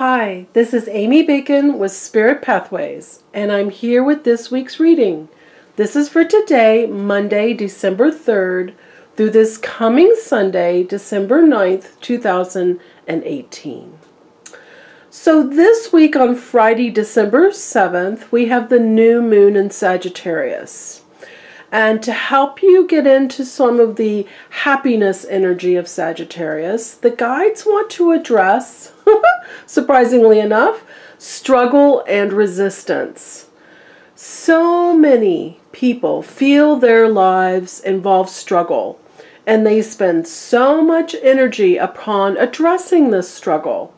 Hi, this is Amy Bacon with Spirit Pathways, and I'm here with this week's reading. This is for today, Monday, December 3rd, through this coming Sunday, December 9th, 2018. So this week on Friday, December 7th, we have the new moon in Sagittarius. And to help you get into some of the happiness energy of Sagittarius, the guides want to address, surprisingly enough, struggle and resistance. So many people feel their lives involve struggle, and they spend so much energy upon addressing this struggle.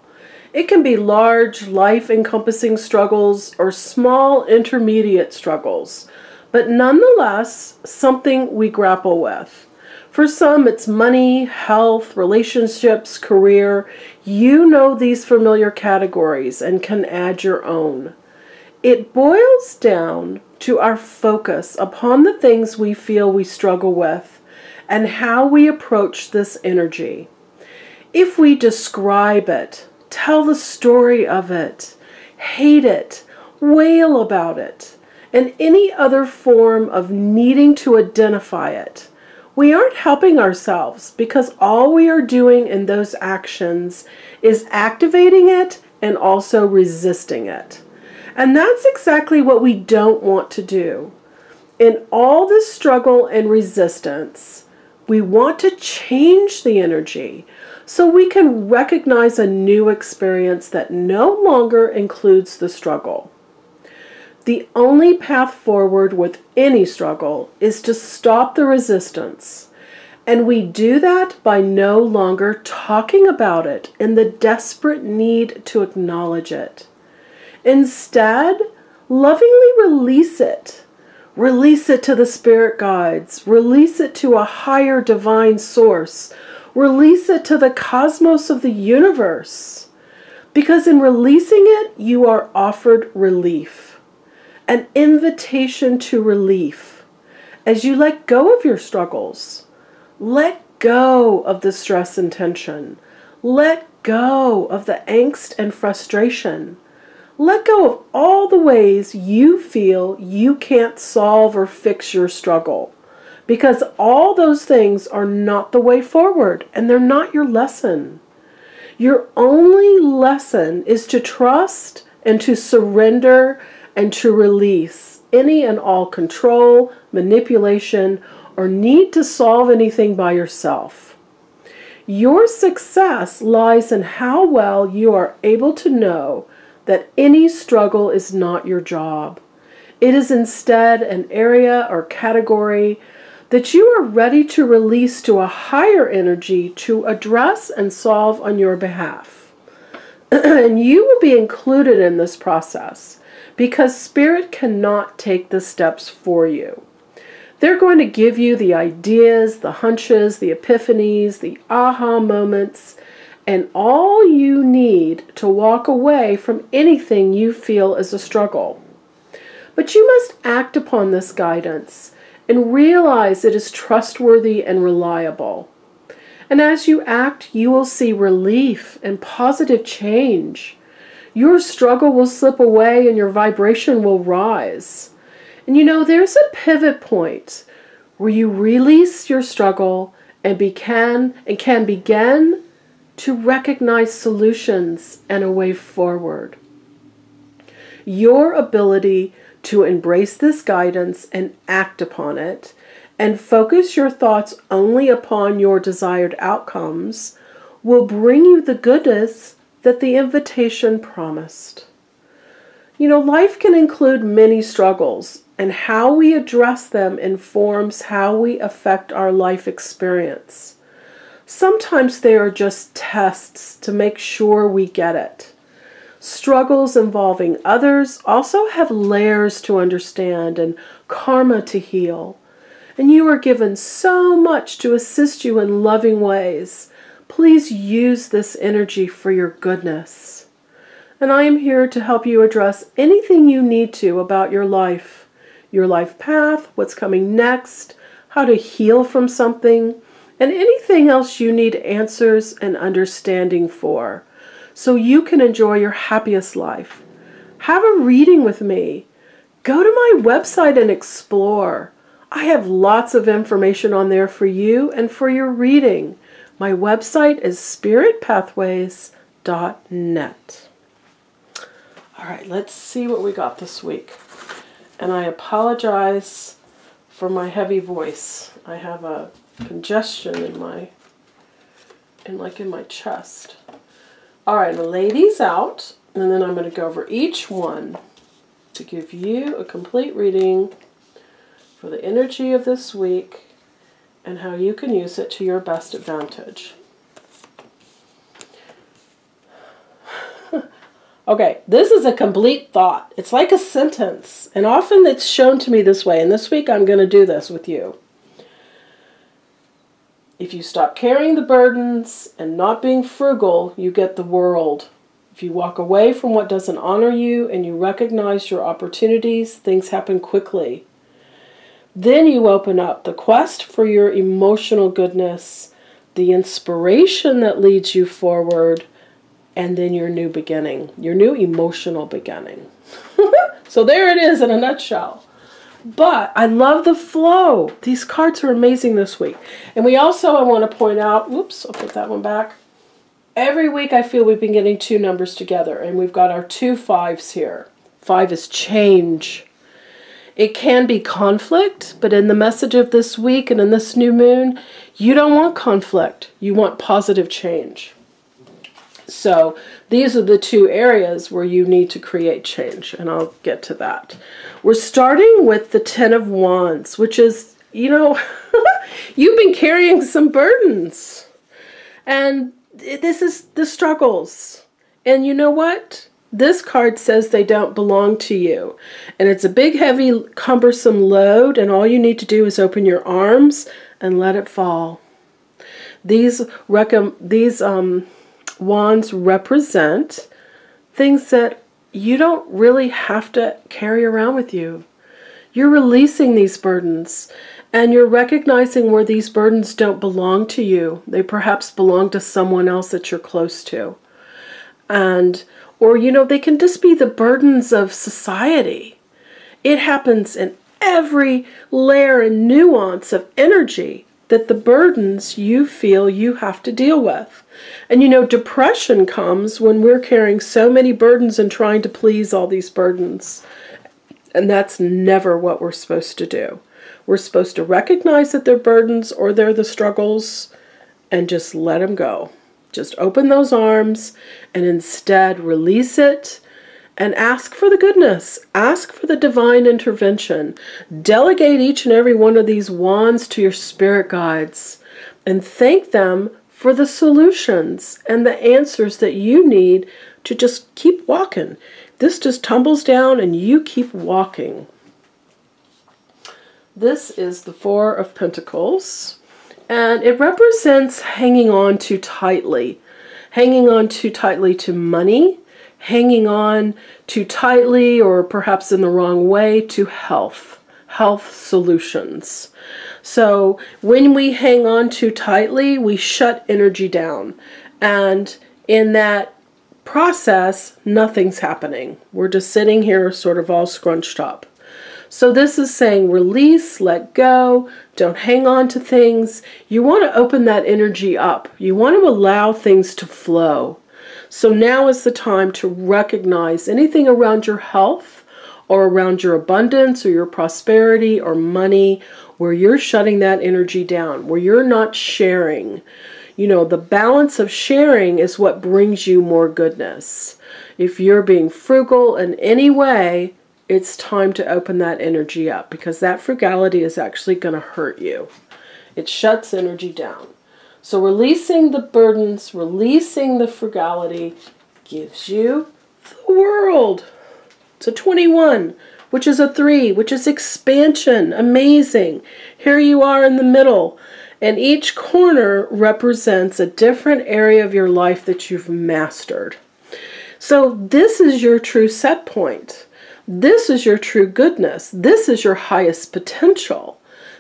It can be large, life-encompassing struggles or small, intermediate struggles, but nonetheless, something we grapple with. For some, it's money, health, relationships, career. You know these familiar categories and can add your own. It boils down to our focus upon the things we feel we struggle with and how we approach this energy. If we describe it, tell the story of it, hate it, wail about it, and any other form of needing to identify it, we aren't helping ourselves, because all we are doing in those actions is activating it and also resisting it. And that's exactly what we don't want to do. In all this struggle and resistance, we want to change the energy so we can recognize a new experience that no longer includes the struggle. The only path forward with any struggle is to stop the resistance, and we do that by no longer talking about it in the desperate need to acknowledge it. Instead, lovingly release it. Release it to the spirit guides. Release it to a higher divine source. Release it to the cosmos of the universe. Because in releasing it, you are offered relief. An invitation to relief. As you let go of your struggles, let go of the stress and tension. Let go of the angst and frustration. Let go of all the ways you feel you can't solve or fix your struggle. Because all those things are not the way forward, and they're not your lesson. Your only lesson is to trust and to surrender and to release any and all control, manipulation, or need to solve anything by yourself. Your success lies in how well you are able to know that any struggle is not your job. It is instead an area or category that you are ready to release to a higher energy to address and solve on your behalf. And you will be included in this process, because Spirit cannot take the steps for you. They're going to give you the ideas, the hunches, the epiphanies, the aha moments, and all you need to walk away from anything you feel is a struggle. But you must act upon this guidance and realize it is trustworthy and reliable. And as you act, you will see relief and positive change. Your struggle will slip away and your vibration will rise. And you know, there's a pivot point where you release your struggle and can begin to recognize solutions and a way forward. Your ability to embrace this guidance and act upon it, and focus your thoughts only upon your desired outcomes, will bring you the goodness that the invitation promised. You know, life can include many struggles, and how we address them informs how we affect our life experience. Sometimes they are just tests to make sure we get it. Struggles involving others also have layers to understand and karma to heal. And you are given so much to assist you in loving ways. Please use this energy for your goodness. And I am here to help you address anything you need to about your life path, what's coming next, how to heal from something, and anything else you need answers and understanding for. so you can enjoy your happiest life. Have a reading with me. Go to my website and explore. I have lots of information on there for you and for your reading. My website is spiritpathways.net. All right, let's see what we got this week. And I apologize for my heavy voice. I have a congestion in my chest. All right, I'm going to lay these out, and then I'm going to go over each one to give you a complete reading for the energy of this week and how you can use it to your best advantage. Okay, this is a complete thought. It's like a sentence, and often it's shown to me this way, and this week I'm going to do this with you. If you stop carrying the burdens and not being frugal, you get the world. If you walk away from what doesn't honor you and you recognize your opportunities, things happen quickly. Then you open up the quest for your emotional goodness, the inspiration that leads you forward, and then your new beginning, your new emotional beginning. So there it is in a nutshell. But I love the flow. These cards are amazing this week. And we also, I want to point out, oops, I'll put that one back. Every week I feel we've been getting two numbers together, and we've got our 2 5s here. 5 is change. It can be conflict, but in the message of this week and in this new moon, you don't want conflict. You want positive change. So these are the 2 areas where you need to create change, and I'll get to that. We're starting with the 10 of Wands, which is, you know, you've been carrying some burdens. And this is the struggles. And you know what? This card says they don't belong to you. And it's a big, heavy, cumbersome load, and all you need to do is open your arms and let it fall. These wands represent things that you don't really have to carry around with you. You're releasing these burdens, and you're recognizing where these burdens don't belong to you. They perhaps belong to someone else that you're close to. Or, you know, they can just be the burdens of society. It happens in every layer and nuance of energy that the burdens you feel you have to deal with. And you know, depression comes when we're carrying so many burdens and trying to please all these burdens. And that's never what we're supposed to do. We're supposed to recognize that they're burdens or they're the struggles and just let them go. Just open those arms and instead release it and ask for the goodness. Ask for the divine intervention. Delegate each and every one of these wands to your spirit guides and thank them for the solutions and the answers that you need to just keep walking. This just tumbles down and you keep walking. This is the 4 of Pentacles, and it represents hanging on too tightly. Hanging on too tightly to money, hanging on too tightly or perhaps in the wrong way to health solutions. So when we hang on too tightly, we shut energy down. And in that process, nothing's happening. We're just sitting here sort of all scrunched up. So this is saying release, let go, don't hang on to things. You want to open that energy up. You want to allow things to flow. So now is the time to recognize anything around your health or around your abundance or your prosperity or money where you're shutting that energy down, where you're not sharing. You know, the balance of sharing is what brings you more goodness. If you're being frugal in any way, it's time to open that energy up because that frugality is actually going to hurt you. It shuts energy down. So releasing the burdens, releasing the frugality gives you the world. It's a 21, which is a 3, which is expansion. Amazing. Here you are in the middle. And each corner represents a different area of your life that you've mastered. So this is your true set point. This is your true goodness. This is your highest potential.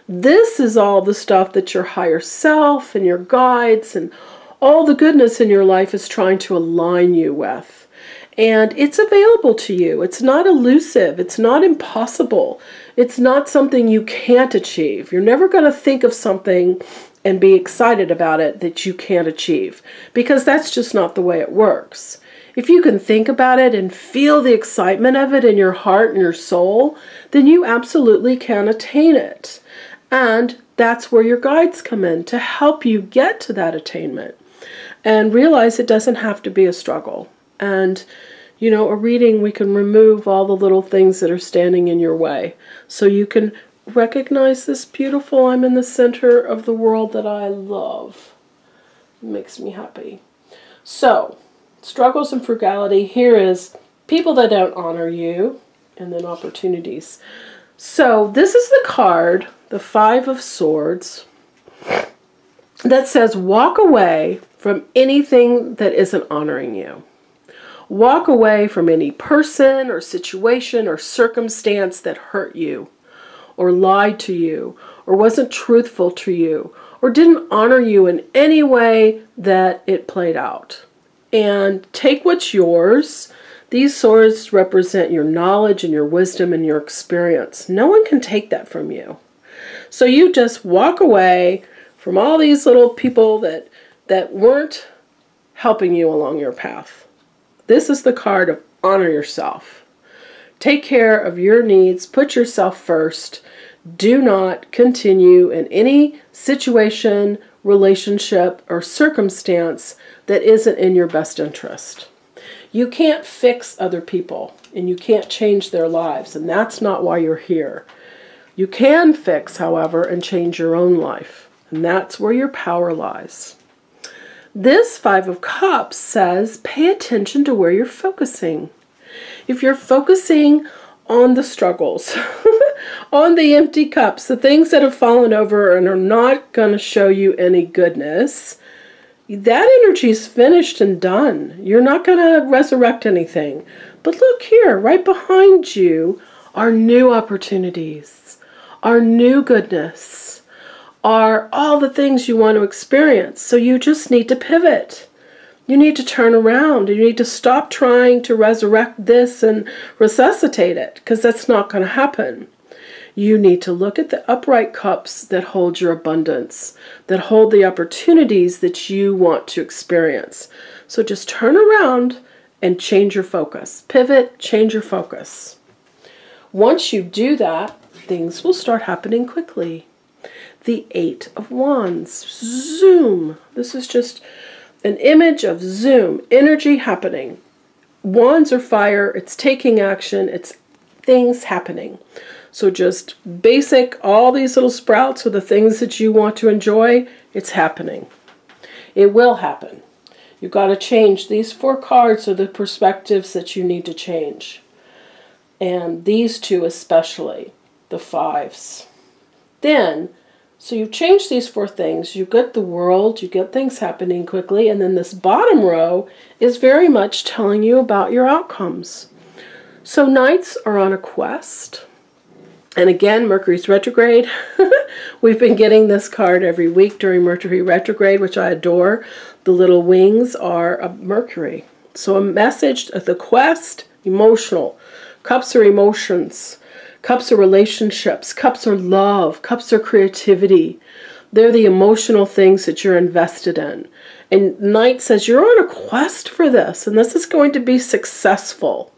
This is all the stuff that your higher self and your guides and all the goodness in your life is trying to align you with. And it's available to you. It's not elusive. It's not impossible. It's not something you can't achieve. You're never going to think of something and be excited about it that you can't achieve, because that's just not the way it works. If you can think about it and feel the excitement of it in your heart and your soul, then you absolutely can attain it. And that's where your guides come in to help you get to that attainment. And realize it doesn't have to be a struggle. And, you know, a reading, we can remove all the little things that are standing in your way. So you can recognize this beautiful, I'm in the center of the world that I love. It makes me happy. So, struggles and frugality, here is people that don't honor you, and then opportunities. So this is the card, the Five of Swords, that says walk away from anything that isn't honoring you. Walk away from any person or situation or circumstance that hurt you, or lied to you, or wasn't truthful to you, or didn't honor you in any way that it played out. And take what's yours. These swords represent your knowledge and your wisdom and your experience. No one can take that from you. So you just walk away from all these little people that weren't helping you along your path. This is the card of honor yourself. Take care of your needs. Put yourself first. Do not continue in any situation, relationship, or circumstance that isn't in your best interest. You can't fix other people, and you can't change their lives, and that's not why you're here. You can fix, however, and change your own life, and that's where your power lies. This Five of Cups says, pay attention to where you're focusing. If you're focusing on the struggles, on the empty cups, the things that have fallen over and are not going to show you any goodness, that energy is finished and done. You're not going to resurrect anything. But look here, right behind you are new opportunities, are new goodness, are all the things you want to experience. So you just need to pivot. You need to turn around. You need to stop trying to resurrect this and resuscitate it, because that's not going to happen. You need to look at the upright cups that hold your abundance, that hold the opportunities that you want to experience. So just turn around and change your focus. Pivot, change your focus. Once you do that, things will start happening quickly. The Eight of Wands. Zoom. This is just an image of zoom. Energy happening. Wands are fire. It's taking action. It's things happening. So just basic, all these little sprouts are the things that you want to enjoy. It's happening. It will happen. You've got to change. These four cards are the perspectives that you need to change. And these two especially, the fives. Then, so you change these four things. You get the world, you get things happening quickly, and then this bottom row is very much telling you about your outcomes. So knights are on a quest. And again, Mercury's retrograde. We've been getting this card every week during Mercury retrograde, which I adore. The little wings are of Mercury. So a message of the quest, emotional. Cups are emotions. Cups are relationships. Cups are love. Cups are creativity. They're the emotional things that you're invested in. And Knight says you're on a quest for this, and this is going to be successful.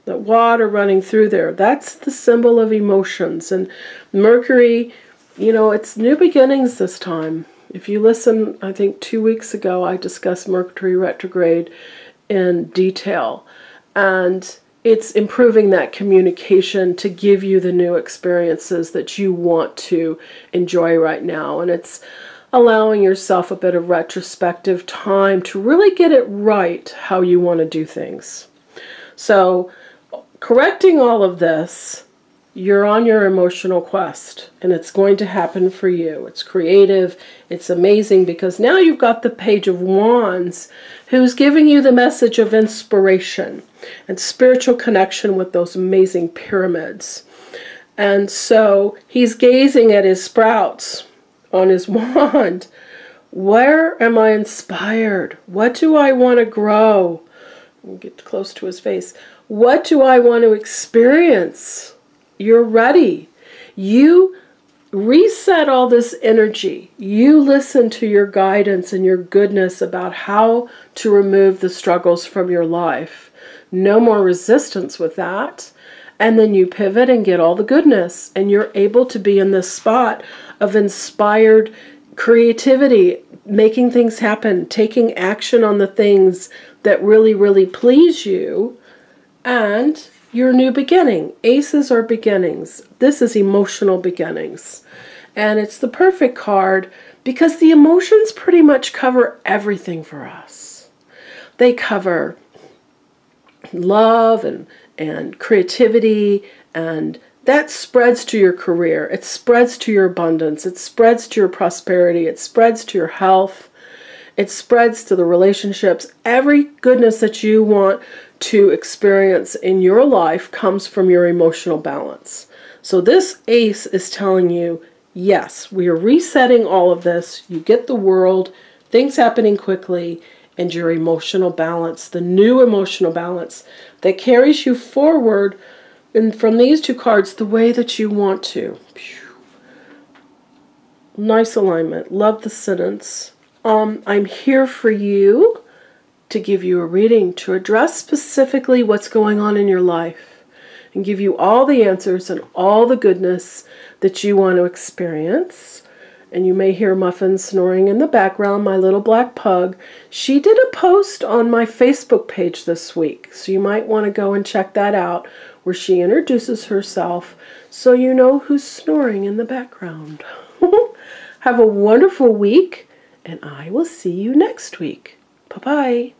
The water running through there, that's the symbol of emotions. And Mercury, you know, it's new beginnings this time. If you listen, I think 2 weeks ago, I discussed Mercury retrograde in detail. And it's improving that communication to give you the new experiences that you want to enjoy right now. And it's allowing yourself a bit of retrospective time to really get it right how you want to do things. So, correcting all of this, you're on your emotional quest, and it's going to happen for you. It's creative, it's amazing, because now you've got the Page of Wands who's giving you the message of inspiration and spiritual connection with those amazing pyramids. And so he's gazing at his sprouts on his wand, Where am I inspired? What do I want to grow? Get close to his face. What do I want to experience? You're ready. You reset all this energy. You listen to your guidance and your goodness about how to remove the struggles from your life. No more resistance with that. And then you pivot and get all the goodness. And you're able to be in this spot of inspired creativity, making things happen, taking action on the things that really, really please you, and your new beginning. Aces are beginnings. This is emotional beginnings. And it's the perfect card because the emotions pretty much cover everything for us. They cover love and creativity, and that spreads to your career. It spreads to your abundance. It spreads to your prosperity. It spreads to your health. It spreads to the relationships. Every goodness that you want to experience in your life comes from your emotional balance. So this ace is telling you, yes, we are resetting all of this. You get the world, things happening quickly, and your emotional balance, the new emotional balance that carries you forward and from these two cards the way that you want to. Nice alignment. Love the sentence. I'm here for you to give you a reading to address specifically what's going on in your life and give you all the answers and all the goodness that you want to experience. And you may hear Muffin snoring in the background, my little black pug. She did a post on my Facebook page this week, so you might want to go and check that out, where she introduces herself so you know who's snoring in the background. Have a wonderful week, and I will see you next week. Bye-bye.